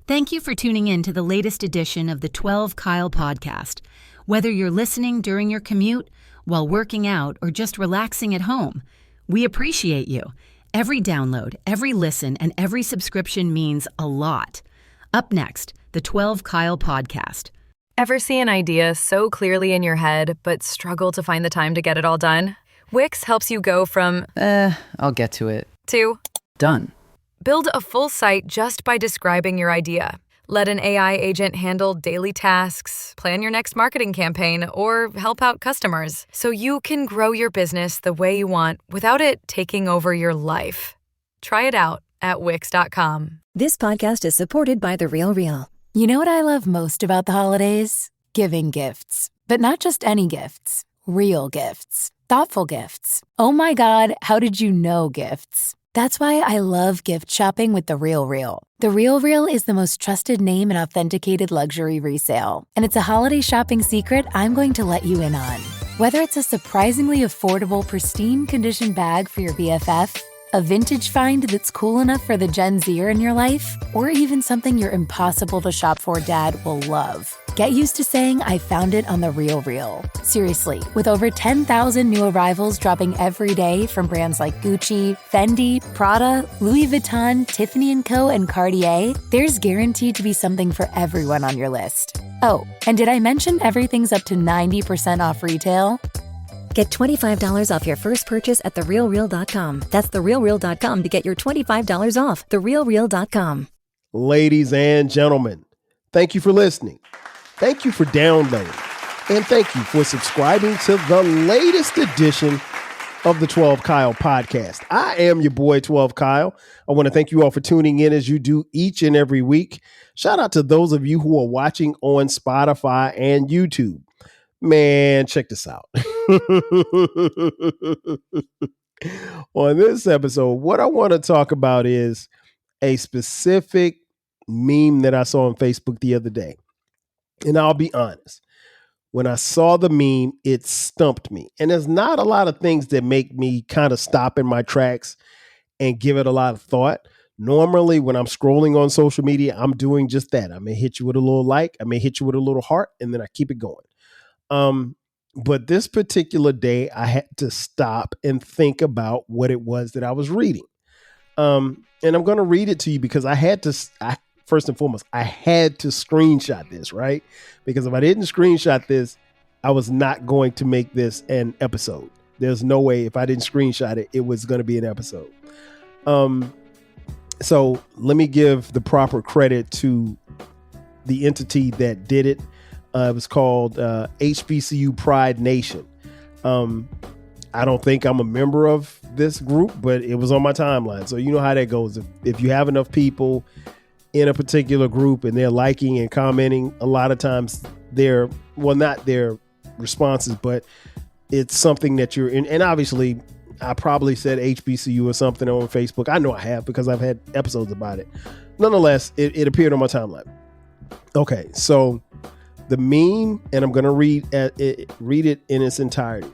Thank you for tuning in to the latest edition of the 12 Kyle podcast. Whether you're listening during your commute, while working out, or just relaxing at home, we appreciate you. Every download, every listen, and every subscription means a lot. Up next, the 12 Kyle podcast. Ever see an idea so clearly in your head, but struggle to find the time to get it all done? Wix helps you go from, I'll get to it, to done. Build a full site just by describing your idea. Let an AI agent handle daily tasks, plan your next marketing campaign, or help out customers so you can grow your business the way you want without it taking over your life. Try it out at Wix.com. This podcast is supported by The Real Real. You know what I love most about the holidays? Giving gifts. But not just any gifts. Real gifts. Thoughtful gifts. Oh my God, how did you know gifts? That's why I love gift shopping with The Real Real. The Real Real is the most trusted name in authenticated luxury resale. And it's a holiday shopping secret I'm going to let you in on. Whether it's a surprisingly affordable, pristine condition bag for your BFF, a vintage find that's cool enough for the Gen Zer in your life, or even something your impossible to shop for dad will love. Get used to saying I found it on The Real Real. Seriously, with over 10,000 new arrivals dropping every day from brands like Gucci, Fendi, Prada, Louis Vuitton, Tiffany & Co., and Cartier, there's guaranteed to be something for everyone on your list. Oh, and did I mention everything's up to 90% off retail? Get $25 off your first purchase at therealreal.com. That's therealreal.com to get your $25 off. Therealreal.com. Ladies and gentlemen, thank you for listening. Thank you for downloading. And thank you for subscribing to the latest edition of the 12 Kyle podcast. I am your boy, 12 Kyle. I want to thank you all for tuning in as you do each and every week. Shout out to those of you who are watching on Spotify and YouTube. Man, check this out. On this episode, what I want to talk about is a specific meme that I saw on Facebook the other day. And I'll be honest, when I saw the meme, it stumped me. And there's not a lot of things that make me kind of stop in my tracks and give it a lot of thought. Normally, when I'm scrolling on social media, I'm doing just that. I may hit you with a little like, I may hit you with a little heart, and then I keep it going. But this particular day, I had to stop and think about what it was that I was reading. And I'm going to read it to you because first and foremost, I had to screenshot this, right? Because if I didn't screenshot this, I was not going to make this an episode. There's no way if I didn't screenshot it, it was going to be an episode. So let me give the proper credit to the entity that did it. It was called HBCU Pride Nation. I don't think I'm a member of this group, but it was on my timeline. So you know how that goes. If you have enough people in a particular group and they're liking and commenting, a lot of times not their responses, but it's something that you're in. And obviously, I probably said HBCU or something on Facebook. I know I have because I've had episodes about it. Nonetheless, it appeared on my timeline. Okay, so the meme, and I'm going to read it in its entirety.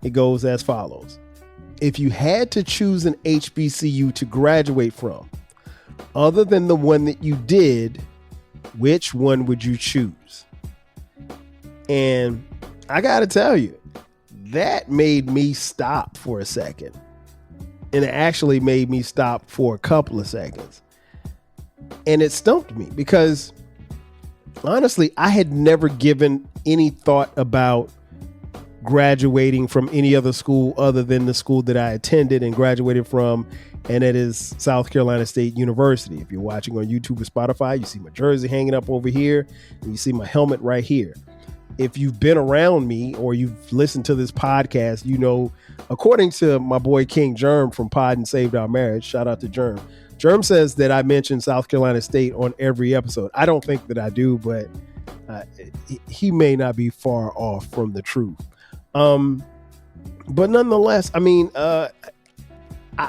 It goes as follows. If you had to choose an HBCU to graduate from, other than the one that you did, which one would you choose? And I got to tell you, that made me stop for a second. And it actually made me stop for a couple of seconds. And it stumped me because honestly, I had never given any thought about graduating from any other school other than the school that I attended and graduated from, and that is South Carolina State University. If you're watching on YouTube or Spotify, you see my jersey hanging up over here, and you see my helmet right here. If you've been around me or you've listened to this podcast, you know, according to my boy King Germ from Pod and Saved Our Marriage, shout out to Germ. Germ says that I mention South Carolina State on every episode. I don't think that I do, but he may not be far off from the truth. But nonetheless, I mean, I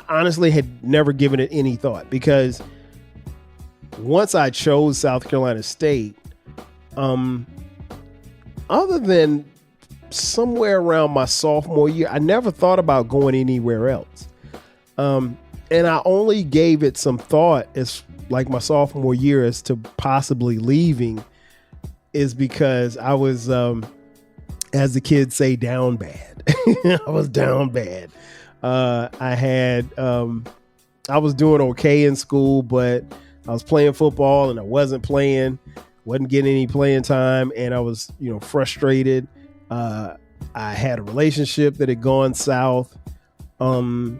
honestly had never given it any thought because once I chose South Carolina State, other than somewhere around my sophomore year, I never thought about going anywhere else. And I only gave it some thought as like my sophomore year as to possibly leaving is because I was, as the kids say, down bad. I was down bad. I was doing okay in school, but I was playing football and I wasn't getting any playing time. And I was, frustrated. I had a relationship that had gone south. And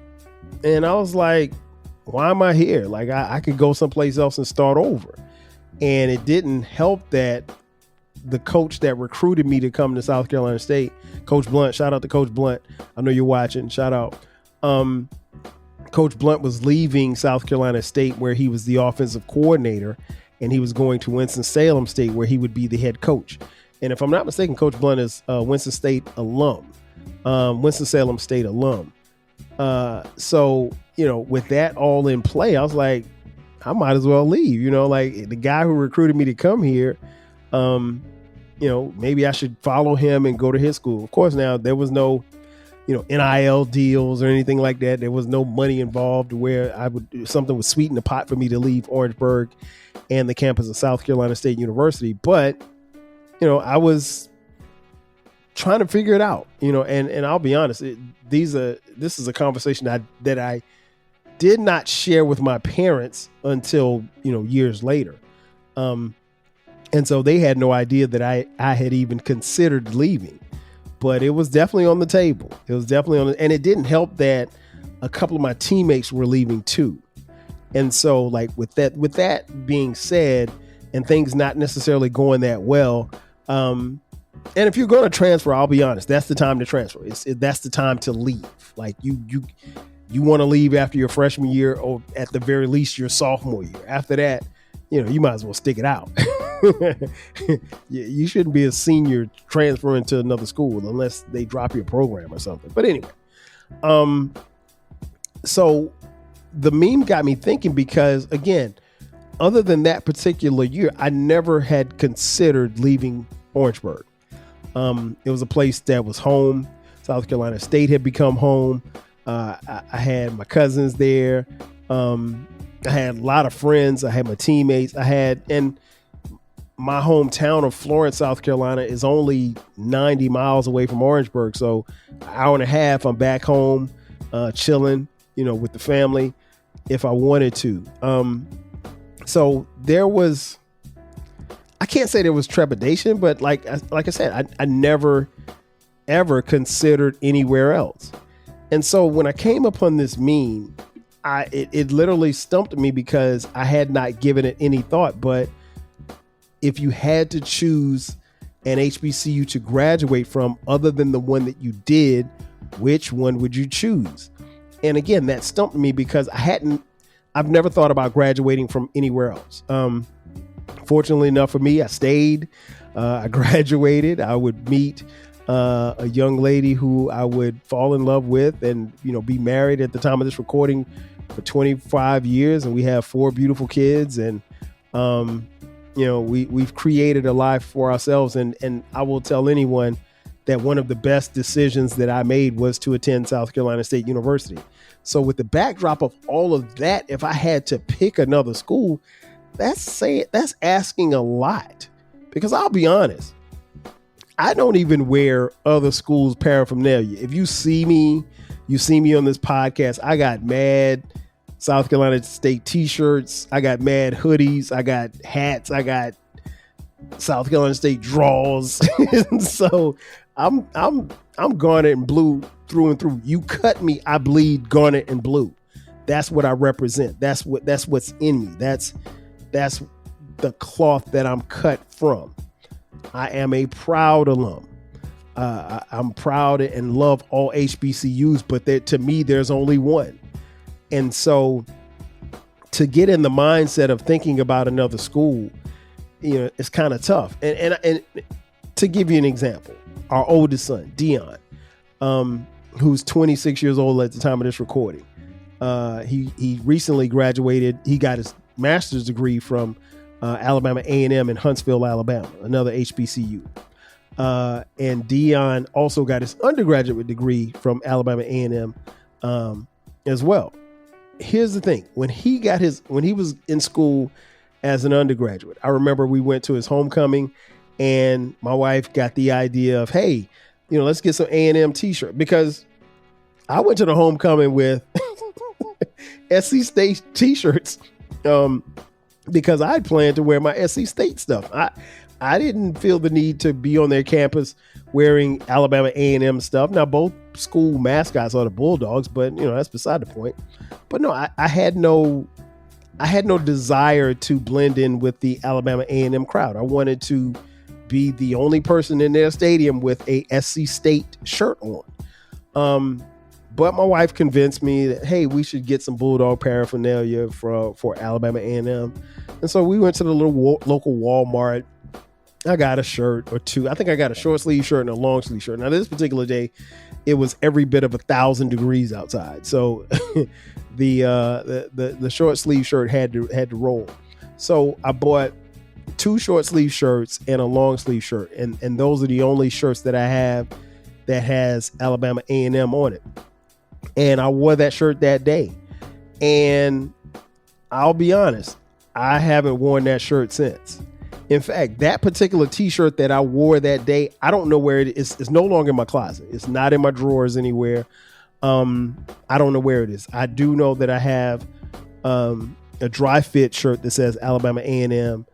I was like, why am I here? Like I could go someplace else and start over. And it didn't help that the coach that recruited me to come to South Carolina State, Coach Blunt, shout out to Coach Blunt. I know you're watching. Shout out. Coach Blunt was leaving South Carolina State where he was the offensive coordinator, and he was going to Winston-Salem State where he would be the head coach. And if I'm not mistaken, Coach Blunt is a Winston-Salem State alum. So, with that all in play, I was like, I might as well leave, like the guy who recruited me to come here, maybe I should follow him and go to his school. Of course, now there was no, NIL deals or anything like that. There was no money involved where something would sweeten the pot for me to leave Orangeburg and the campus of South Carolina State University. But, I was trying to figure it out, and I'll be honest, this is a conversation that I did not share with my parents until, years later. And so they had no idea that I had even considered leaving, but it was definitely on the table. It was definitely and it didn't help that a couple of my teammates were leaving too. And so like with that being said, and things not necessarily going that well, and if you're going to transfer, I'll be honest, that's the time to transfer. That's the time to leave. Like you want to leave after your freshman year, or at the very least your sophomore year. After that, you might as well stick it out. You shouldn't be a senior transferring to another school unless they drop your program or something. But anyway, so the meme got me thinking because, again, other than that particular year, I never had considered leaving Orangeburg. It was a place that was home. South Carolina State had become home. I had my cousins there. I had a lot of friends. I had my teammates. And my hometown of Florence, South Carolina is only 90 miles away from Orangeburg. So an hour and a half, I'm back home, chilling, with the family if I wanted to. So there was, I can't say there was trepidation, but like I said, I never, ever considered anywhere else. And so when I came upon this meme, it literally stumped me because I had not given it any thought. But if you had to choose an HBCU to graduate from other than the one that you did, which one would you choose? And again, that stumped me because I've never thought about graduating from anywhere else. Fortunately enough for me, I stayed. I graduated. I would meet a young lady who I would fall in love with and, be married at the time of this recording for 25 years. And we have 4 beautiful kids. And, we've created a life for ourselves. And I will tell anyone that one of the best decisions that I made was to attend South Carolina State University. So with the backdrop of all of that, if I had to pick another school, that's asking a lot, because I'll be honest, I don't even wear other schools' paraphernalia. If you see me on this podcast, I got mad South Carolina State t-shirts, I got mad hoodies, I got hats, I got South Carolina State drawers. So I'm garnet and blue through and through. You cut me, I bleed garnet and blue. That's what I represent. That's what's in me. That's the cloth that I'm cut from. I am a proud alum. I'm proud and love all HBCUs, but to me, there's only one. And so to get in the mindset of thinking about another school, it's kind of tough. And to give you an example, our oldest son, Dion, who's 26 years old at the time of this recording, he recently graduated. He got his master's degree from Alabama A&M in Huntsville, Alabama, another HBCU. And Dion also got his undergraduate degree from Alabama A&M as well. here's the thing. When he was in school as an undergraduate, I remember we went to his homecoming and my wife got the idea of, hey, let's get some A&M t-shirt, because I went to the homecoming with SC State t-shirts because I planned to wear my SC State stuff. I didn't feel the need to be on their campus wearing Alabama A&M stuff. Now, both school mascots are the Bulldogs, but that's beside the point. But no, I had no desire to blend in with the Alabama A&M crowd. I wanted to be the only person in their stadium with a SC State shirt on. But my wife convinced me that, hey, we should get some Bulldog paraphernalia for Alabama A&M. And so we went to the little local Walmart. I got a shirt or two. I think I got a short sleeve shirt and a long sleeve shirt. Now, this particular day, it was every bit of 1,000 degrees outside. So the short sleeve shirt had to roll. So I bought 2 short sleeve shirts and a long sleeve shirt. And those are the only shirts that I have that has Alabama A&M on it. And I wore that shirt that day. And I'll be honest, I haven't worn that shirt since. In fact, that particular t-shirt that I wore that day, I don't know where it is. It's no longer in my closet. It's not in my drawers anywhere. I don't know where it is. I do know that I have a dry fit shirt that says Alabama A&M,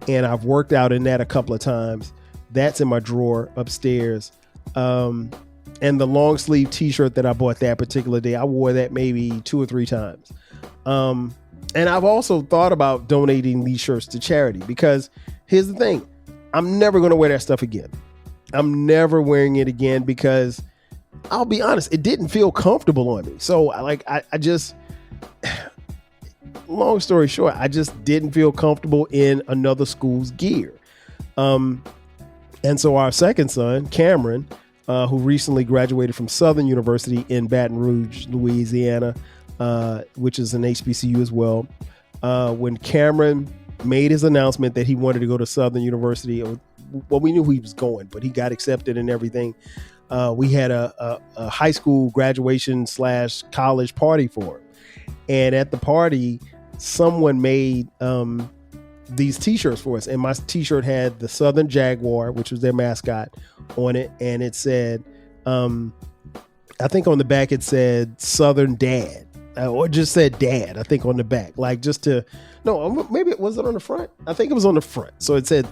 and I've worked out in that a couple of times. That's in my drawer upstairs. And the long sleeve t-shirt that I bought that particular day, I wore that maybe 2 or 3 times. And I've also thought about donating these shirts to charity, because here's the thing. I'm never going to wear that stuff again. I'm never wearing it again because, I'll be honest, it didn't feel comfortable on me. So I just, long story short, I just didn't feel comfortable in another school's gear. And so our second son, Cameron, who recently graduated from Southern University in Baton Rouge, Louisiana, which is an HBCU as well. When Cameron made his announcement that he wanted to go to Southern University, well, we knew he was going, but he got accepted and everything. We had a high school graduation / college party for him. And at the party, someone made these t-shirts for us. And my t-shirt had the Southern Jaguar, which was their mascot, on it. And it said, I think on the back it said Southern Dad. Or just said dad, I think, on the back. Like, maybe it wasn't on the front. I think it was on the front. So it said,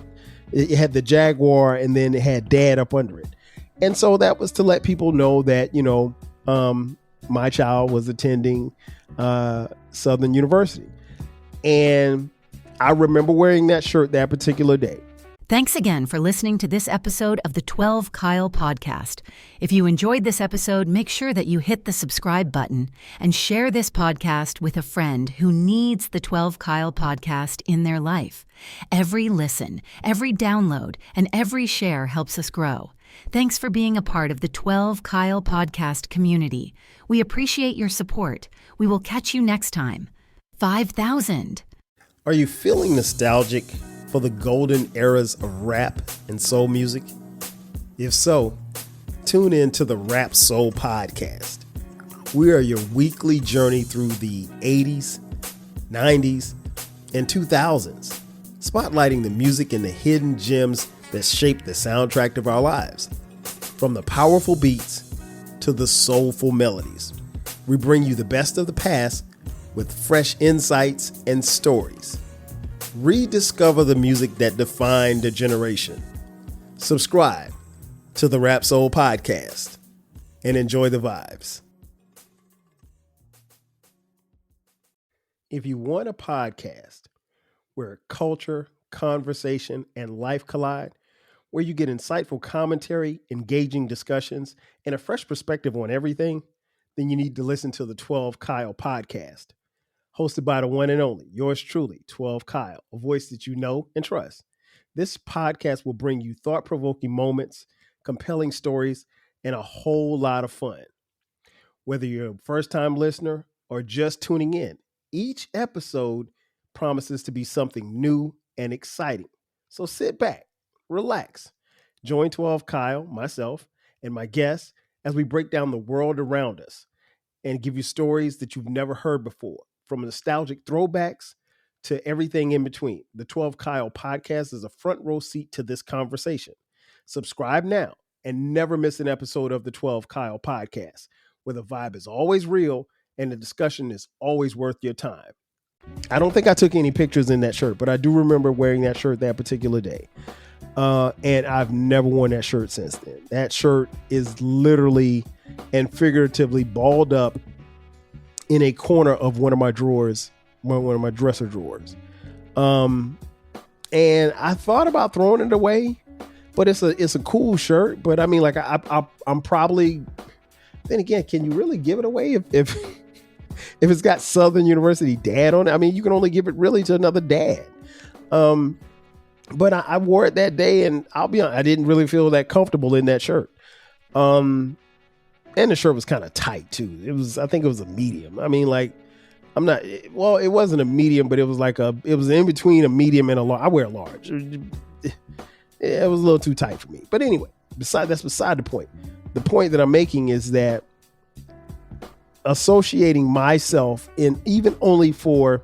it had the Jaguar and then it had dad up under it. And so that was to let people know that, my child was attending Southern University. And I remember wearing that shirt that particular day. Thanks again for listening to this episode of the 12 Kyle podcast. If you enjoyed this episode, make sure that you hit the subscribe button and share this podcast with a friend who needs the 12 Kyle podcast in their life. Every listen, every download, and every share helps us grow. Thanks for being a part of the 12 Kyle podcast community. We appreciate your support. We will catch you next time. 5,000. Are you feeling nostalgic for the golden eras of rap and soul music? If so, tune in to the Rap Soul Podcast. We are your weekly journey through the 80s, 90s, and 2000s, spotlighting the music and the hidden gems that shaped the soundtrack of our lives. From the powerful beats to the soulful melodies, we bring you the best of the past with fresh insights and stories. Rediscover the music that defined a generation. Subscribe to the Rap Soul Podcast and enjoy the vibes. If you want a podcast where culture, conversation, and life collide, where you get insightful commentary, engaging discussions, and a fresh perspective on everything, then you need to listen to the 12 Kyle Podcast. Hosted by the one and only, yours truly, 12 Kyle, a voice that you know and trust. This podcast will bring you thought-provoking moments, compelling stories, and a whole lot of fun. Whether you're a first-time listener or just tuning in, each episode promises to be something new and exciting. So sit back, relax, join 12 Kyle, myself, and my guests as we break down the world around us and give you stories that you've never heard before, from nostalgic throwbacks to everything in between. The 12 Kyle podcast is a front row seat to this conversation. Subscribe now and never miss an episode of the 12 Kyle podcast, where the vibe is always real and the discussion is always worth your time. I don't think I took any pictures in that shirt, but I do remember wearing that shirt that particular day. And I've never worn that shirt since then. That shirt is literally and figuratively balled up in a corner of one of my drawers, one of my dresser drawers. And I thought about throwing it away, but it's a cool shirt. But I mean, like I'm probably, then again, can you really give it away if it's got Southern University dad on it? I mean, you can only give it really to another dad. But I wore it that day, and I'll be honest, I didn't really feel that comfortable in that shirt. And the shirt was kind of tight too. I think it was a medium. I mean, like, it wasn't a medium, but it was in between a medium and a large. I wear a large. It was a little too tight for me. But anyway, that's beside the point. The point that I'm making is that associating myself in even only for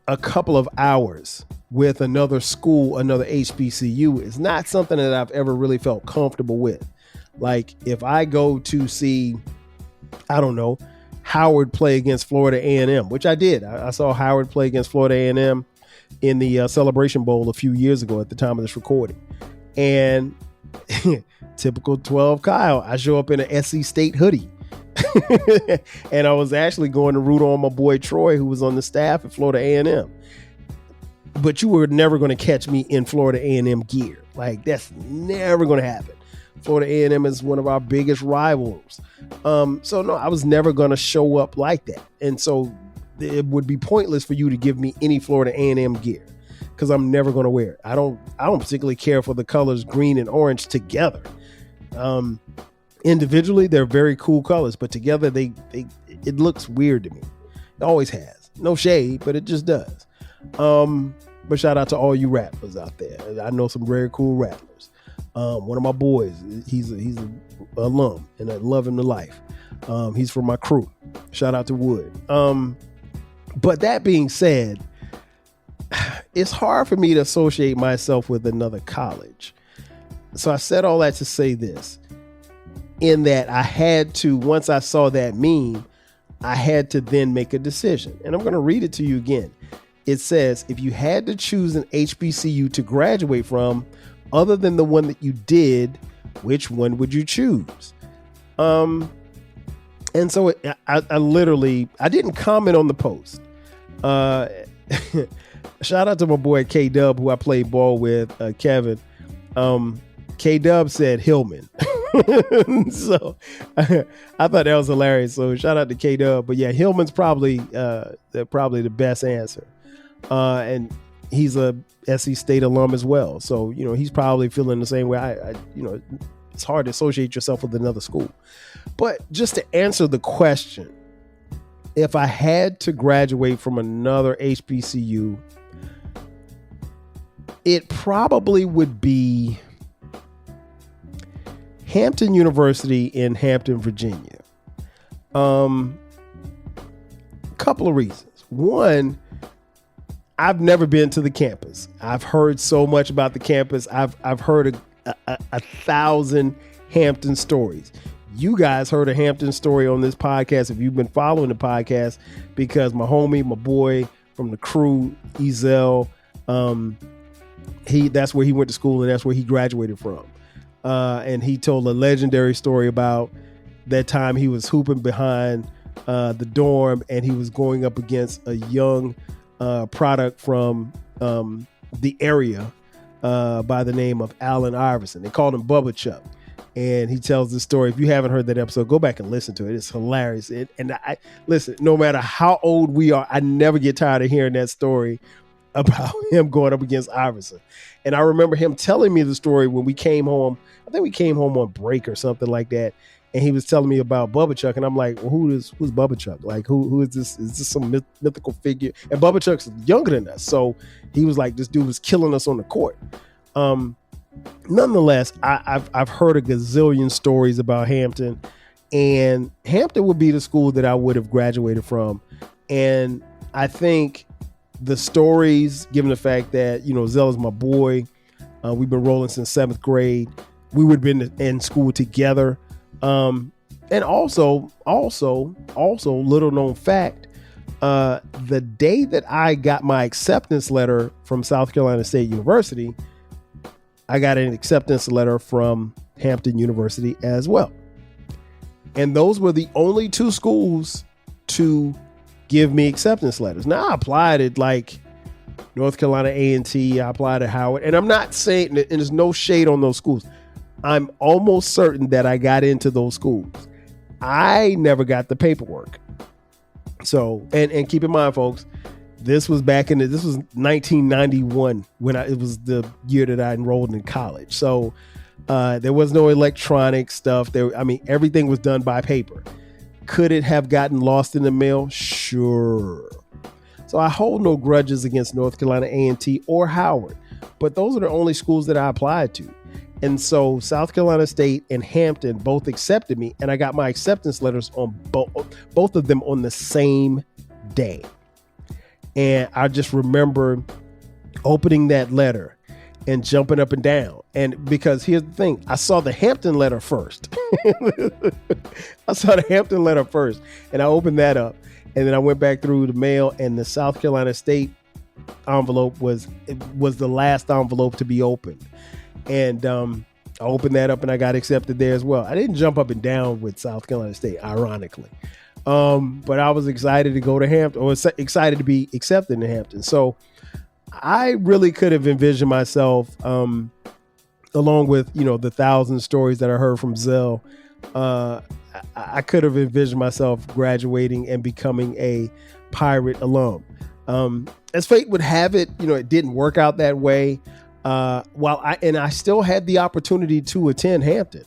a couple of hours with another school, another HBCU, is not something that I've ever really felt comfortable with. Like if I go to see, I don't know, Howard play against Florida A&M, which I did. I saw Howard play against Florida A&M in the Celebration Bowl a few years ago at the time of this recording. And typical 12 Kyle, I show up in an SC State hoodie. And I was actually going to root on my boy Troy, who was on the staff at Florida A&M. But you were never going to catch me in Florida A&M gear. Like, that's never going to happen. Florida A&M is one of our biggest rivals. So no, I was never going to show up like that. And so it would be pointless for you to give me any Florida A&M gear, because I'm never going to wear it. I don't particularly care for the colors green and orange together. Individually, they're very cool colors, but together it looks weird to me. It always has. No shade, but it just does. But shout out to all you rappers out there. I know some very cool rappers. One of my boys, he's an alum, and I love him to life. He's from my crew. Shout out to Wood. But that being said, it's hard for me to associate myself with another college. So I said all that to say this, in that I had to, once I saw that meme, I had to then make a decision. And I'm going to read it to you again. It says, if you had to choose an HBCU to graduate from, other than the one that you did, which one would you choose? And so I didn't comment on the post. Shout out to my boy K-Dub, who I played ball with, Kevin. K-Dub said Hillman. So I thought that was hilarious. So shout out to K-Dub. But yeah, Hillman's probably the best answer. And he's a SC State alum as well. So, he's probably feeling the same way. It's hard to associate yourself with another school. But just to answer the question, if I had to graduate from another HBCU, it probably would be Hampton University in Hampton, Virginia. Couple of reasons. One, I've never been to the campus. I've heard so much about the campus. I've heard a 1,000 Hampton stories. You guys heard a Hampton story on this podcast if you've been following the podcast, because my homie, my boy from the crew, Ezel, that's where he went to school and that's where he graduated from. And he told a legendary story about that time he was hooping behind the dorm, and he was going up against a young product from the area by the name of Allen Iverson. They called him Bubba Chuck. And he tells this story. If you haven't heard that episode, go back and listen to it. It's hilarious. Listen, no matter how old we are, I never get tired of hearing that story about him going up against Iverson. And I remember him telling me the story when we came home. I think we came home on break or something like that. And he was telling me about Bubba Chuck. And I'm like, well, who's Bubba Chuck? Like, who is this? Is this some mythical figure? And Bubba Chuck's younger than us. So he was like, this dude was killing us on the court. Nonetheless, I've heard a gazillion stories about Hampton. And Hampton would be the school that I would have graduated from. And I think the stories, given the fact that, Zell is my boy, we've been rolling since 7th grade. We would have been in school together. And also, little known fact, the day that I got my acceptance letter from South Carolina State University, I got an acceptance letter from Hampton University as well. And those were the only two schools to give me acceptance letters. Now, I applied at like North Carolina A&T, I applied at Howard, and I'm not saying, and there's no shade on those schools. I'm almost certain that I got into those schools. I never got the paperwork. So, and keep in mind, folks, this was 1991 when it was the year that I enrolled in college. So there was no electronic stuff. Everything was done by paper. Could it have gotten lost in the mail? Sure. So I hold no grudges against North Carolina A&T or Howard, but those are the only schools that I applied to. And so South Carolina State and Hampton both accepted me, and I got my acceptance letters on both of them on the same day. And I just remember opening that letter and jumping up and down. And because here's the thing, I saw the Hampton letter first. And I opened that up, and then I went back through the mail, and the South Carolina State envelope was the last envelope to be opened. And I opened that up and I got accepted there as well. I didn't jump up and down with South Carolina State, ironically. But I was excited to go to Hampton, or excited to be accepted in Hampton. So I really could have envisioned myself, along with, the 1,000 stories that I heard from Zell, I could have envisioned myself graduating and becoming a Pirate alum. As fate would have it, it didn't work out that way. I still had the opportunity to attend Hampton,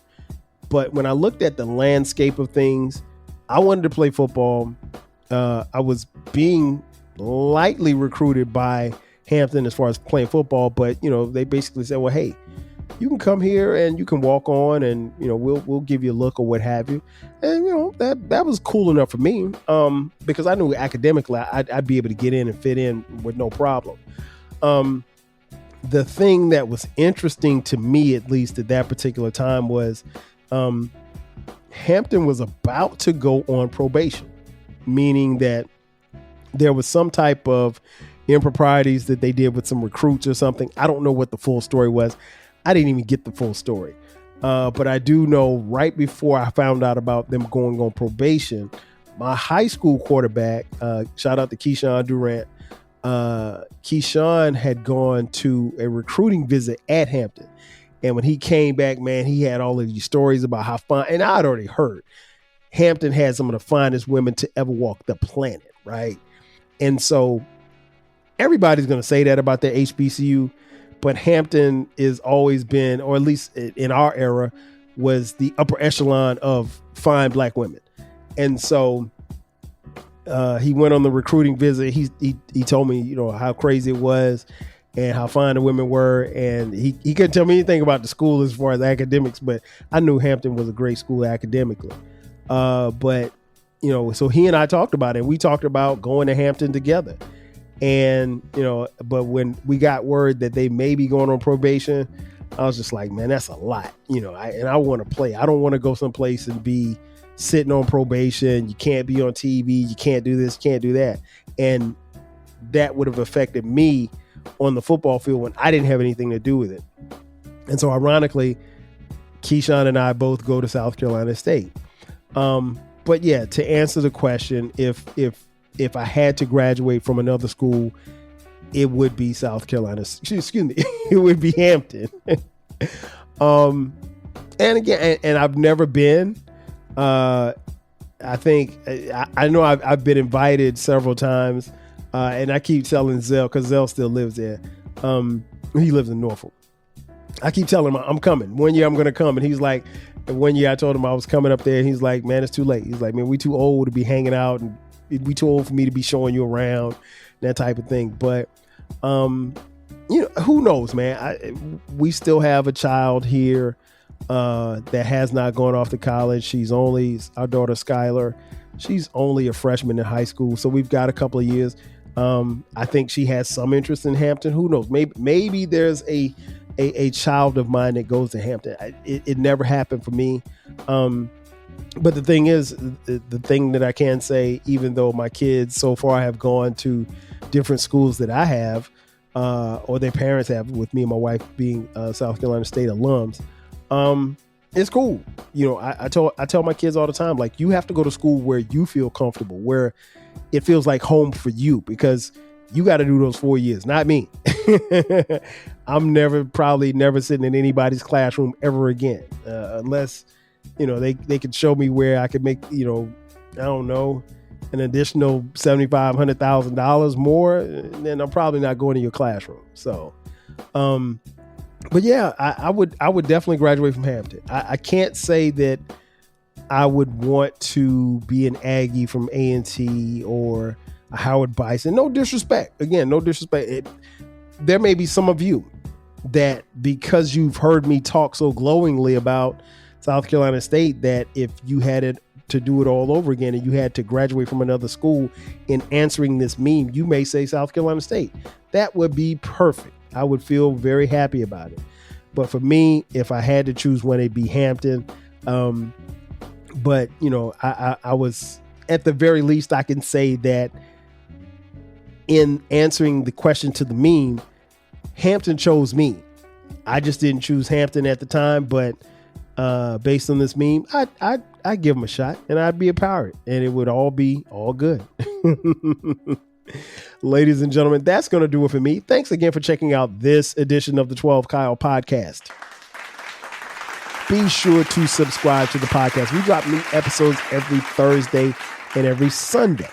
but when I looked at the landscape of things, I wanted to play football. I was being lightly recruited by Hampton as far as playing football, but they basically said, well, hey, you can come here and you can walk on, and we'll give you a look or what have you. And that was cool enough for me, because I knew academically I'd be able to get in and fit in with no problem. The thing that was interesting to me, at least at that particular time, was Hampton was about to go on probation, meaning that there was some type of improprieties that they did with some recruits or something. I don't know what the full story was. I didn't even get the full story. But I do know right before I found out about them going on probation, my high school quarterback, shout out to Keyshawn Durant, Keyshawn had gone to a recruiting visit at Hampton. And when he came back, man, he had all of these stories about how fine, and I'd already heard Hampton had some of the finest women to ever walk the planet, right? And so everybody's going to say that about their HBCU, but Hampton has always been, or at least in our era, was the upper echelon of fine black women. And so he went on the recruiting visit. He told me, how crazy it was and how fine the women were. And he couldn't tell me anything about the school as far as academics, but I knew Hampton was a great school academically. But so he and I talked about it. We talked about going to Hampton together. And, but when we got word that they may be going on probation, I was just like, man, that's a lot, and I want to play. I don't want to go someplace and be sitting on probation. You can't be on TV. You can't do this, can't do that. And that would have affected me on the football field when I didn't have anything to do with it. And so ironically, Keyshawn and I both go to South Carolina State. But yeah, to answer the question, if I had to graduate from another school, it would be South Carolina. Excuse me, it would be Hampton. And again, and I've never been. I think I know I've been invited several times, and I keep telling Zell, because Zell still lives there. He lives in Norfolk. I keep telling him I'm coming. One year I'm going to come, and he's like, one year I told him I was coming up there, and he's like, man, it's too late. He's like, man, we too old to be hanging out, and we too old for me to be showing you around, that type of thing. But who knows, man? We still have a child here. that has not gone off to college. Our daughter Skylar, she's only a freshman in high school. So we've got a couple of years. I think she has some interest in Hampton. Who knows? Maybe there's a child of mine that goes to Hampton. It never happened for me. But the thing is, the thing that I can say, even though my kids so far have gone to different schools that I have, or their parents have, with me and my wife being South Carolina State alums, it's cool. I tell my kids all the time, like, you have to go to school where you feel comfortable, where it feels like home for you, because you got to do those 4 years, not me. I'm probably never sitting in anybody's classroom ever again, unless, they could show me where I could make, I don't know, an additional $75,000, $100,000 more, then I'm probably not going to your classroom. So, but yeah, I would definitely graduate from Hampton. I can't say that I would want to be an Aggie from A&T or a Howard Bison. No disrespect. Again, no disrespect. There may be some of you that, because you've heard me talk so glowingly about South Carolina State, that if you had it to do it all over again and you had to graduate from another school, in answering this meme, you may say South Carolina State. That would be perfect. I would feel very happy about it. But for me, if I had to choose one, it'd be Hampton. But I was, at the very least, I can say that in answering the question to the meme, Hampton chose me. I just didn't choose Hampton at the time, but based on this meme, I'd give him a shot and I'd be a pirate and it would all be all good. Ladies and gentlemen, that's going to do it for me. Thanks again for checking out this edition of the 12 Kyle podcast. Be sure to subscribe to the podcast. We drop new episodes every Thursday and every Sunday.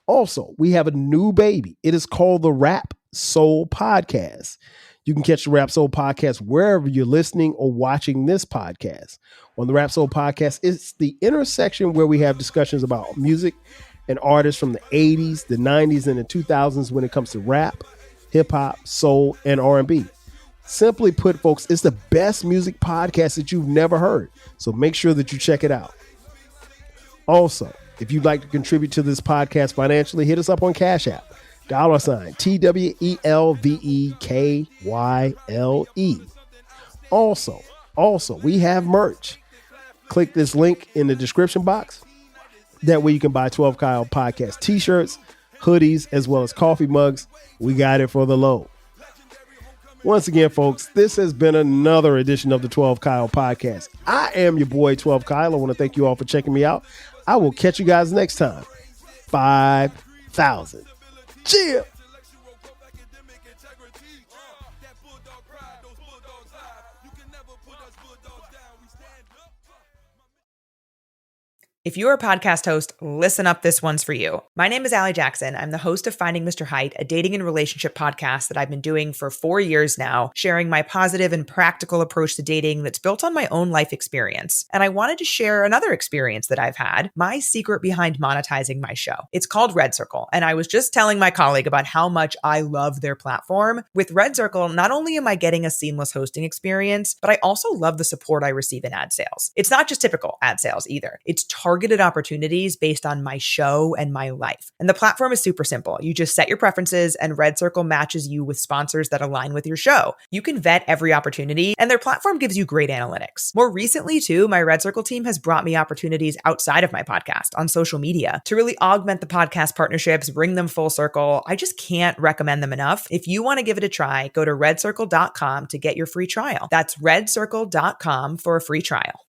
Also, we have a new baby. It is called the Rap Soul Podcast. You can catch the Rap Soul Podcast wherever you're listening or watching this podcast. On the Rap Soul Podcast, it's the intersection where we have discussions about music and artists from the 80s, the 90s, and the 2000s when it comes to rap, hip-hop, soul, and R&B. Simply put, folks, it's the best music podcast that you've never heard. So make sure that you check it out. Also, if you'd like to contribute to this podcast financially, hit us up on Cash App. $TWELVEKYLE. Also, we have merch. Click this link in the description box. That way you can buy 12 Kyle podcast t-shirts, hoodies, as well as coffee mugs. We got it for the low. Once again, folks, this has been another edition of the 12 Kyle podcast. I am your boy, 12 Kyle. I want to thank you all for checking me out. I will catch you guys next time. 5,000. Cheer. If you're a podcast host, listen up, this one's for you. My name is Allie Jackson. I'm the host of Finding Mr. Height, a dating and relationship podcast that I've been doing for 4 years now, sharing my positive and practical approach to dating that's built on my own life experience. And I wanted to share another experience that I've had, my secret behind monetizing my show. It's called Red Circle, and I was just telling my colleague about how much I love their platform. With Red Circle, not only am I getting a seamless hosting experience, but I also love the support I receive in ad sales. It's not just typical ad sales either. It's targeted opportunities based on my show and my life. And the platform is super simple. You just set your preferences and Red Circle matches you with sponsors that align with your show. You can vet every opportunity and their platform gives you great analytics. More recently too, my Red Circle team has brought me opportunities outside of my podcast on social media to really augment the podcast partnerships, bring them full circle. I just can't recommend them enough. If you want to give it a try, go to redcircle.com to get your free trial. That's redcircle.com for a free trial.